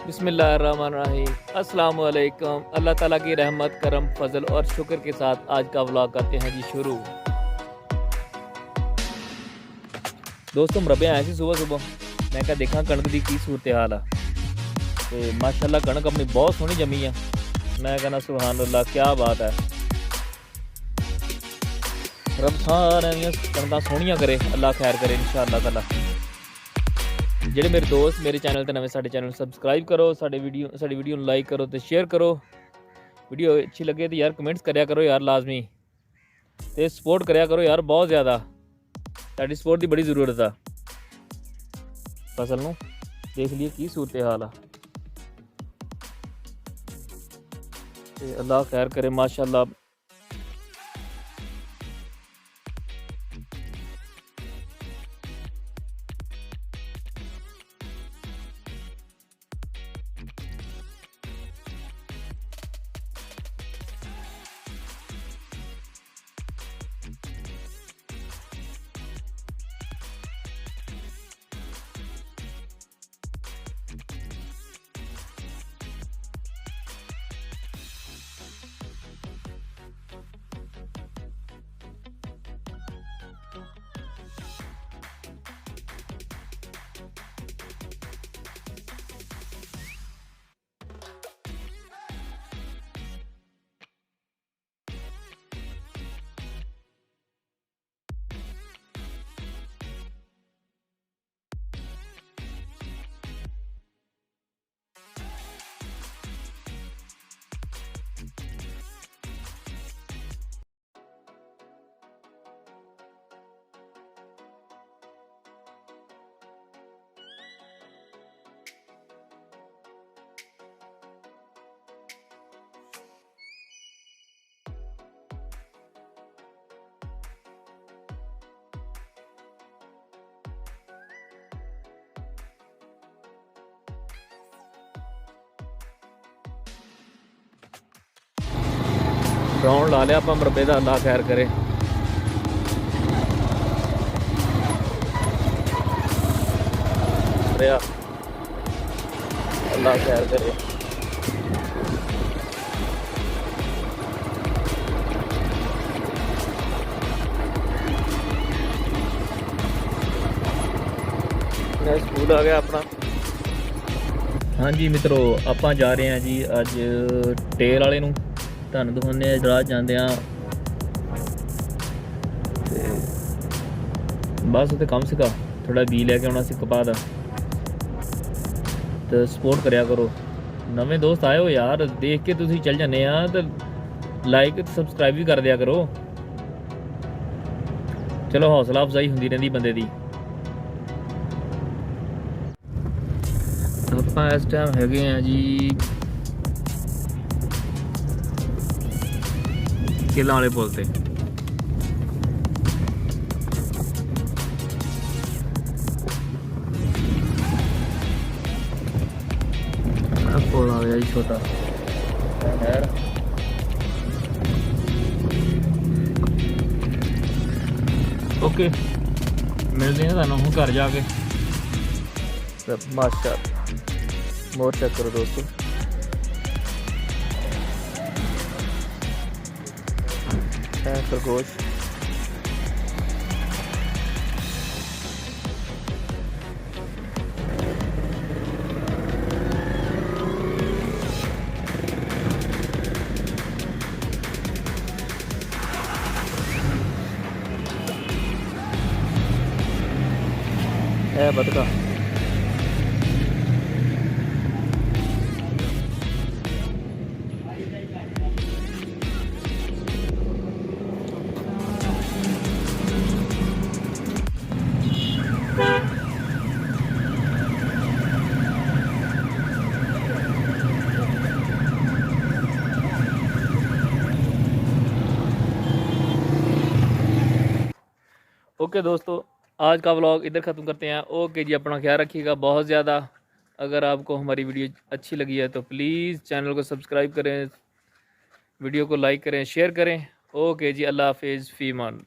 बिस्मिल्लाहिर्रहमानिर्रहीम। अस्सलाम वालेकुम। अल्लाह ताला की रहमत करम फजल और शुक्र के साथ आज का व्लॉग करते हैं जी शुरू। दोस्तों मरबे आए सी सुबह सुबह, मैं क्या देखा कणक की सूरत हाल है तो माशाल्लाह कणक अपनी बहुत सोहनी जमी है। मैं कहना सुभान अल्लाह, क्या बात है। रब सारे कणक सोहनियां करे, अल्लाह खैर करे इंशाअल्लाह ताला। ਜਿਹੜੇ मेरे दोस्त मेरे चैनल ते नवे साडे चैनल सबसक्राइब करो, साडी वीडियो लाइक करो तो शेयर करो। वीडियो अच्छी लगे तो यार कमेंट्स करया करो यार लाजमी, तो सपोर्ट करया करो यार बहुत ज़्यादा। साडी सपोर्ट की बड़ी ज़रूरत है। फसल नूं देख लिए की सूरत हाल है, अल्लाह खैर करे माशाअल्लाह। ग्राउंड ला लिया आप मरबे का, अल्लाह खैर करे। अल्लाह खैर करे। मैं स्कूल आ गया अपना। हाँ जी मित्रों, आप जा रहे हैं जी अज टेल वाले नूं ਤੁਹਾਨੂੰ ਦਿਖਾਉਂਦੇ ਆ। ਰਾਹ ਜਾਂਦੇ ਆ ਤੇ ਬਸ ਉੱਥੇ ਕੰਮ ਸੀਗਾ, ਥੋੜਾ ਬੀ ਲੈ ਕੇ ਆਉਣਾ ਸੀ ਕਪਾਹ ਦਾ, ਤੇ ਸਪੋਰਟ ਕਰਿਆ ਕਰੋ। ਨਵੇਂ ਦੋਸਤ ਆਏ ਹੋ ਯਾਰ, ਦੇਖ ਕੇ ਤੁਸੀਂ ਚੱਲ ਜਾਂਦੇ ਆ ਤੇ ਲਾਈਕ ਸਬਸਕ੍ਰਾਈਬ ਵੀ ਕਰ ਦਿਆ ਕਰੋ। ਚਲੋ ਹੌਸਲਾ ਅਫਜ਼ਾਈ ਹੁੰਦੀ ਰਹਿੰਦੀ ਬੰਦੇ ਦੀ। ਆਪਾਂ ਇਸ ਟਾਈਮ ਹੈਗੇ ਆ ਜੀ किला वाले पुल से। पुल आ गया जी छोटा। ओके मिलते हैं तुहानूं घर जाके। माशाअल्लाह मोर चेक करो दोस्तों। खरगोश है बदका। ओके दोस्तों, आज का व्लॉग इधर ख़त्म करते हैं। ओके जी, अपना ख्याल रखिएगा बहुत ज़्यादा। अगर आपको हमारी वीडियो अच्छी लगी है तो प्लीज़ चैनल को सब्सक्राइब करें, वीडियो को लाइक करें, शेयर करें। ओके जी, अल्लाह हाफिज़, फ़ी अमान।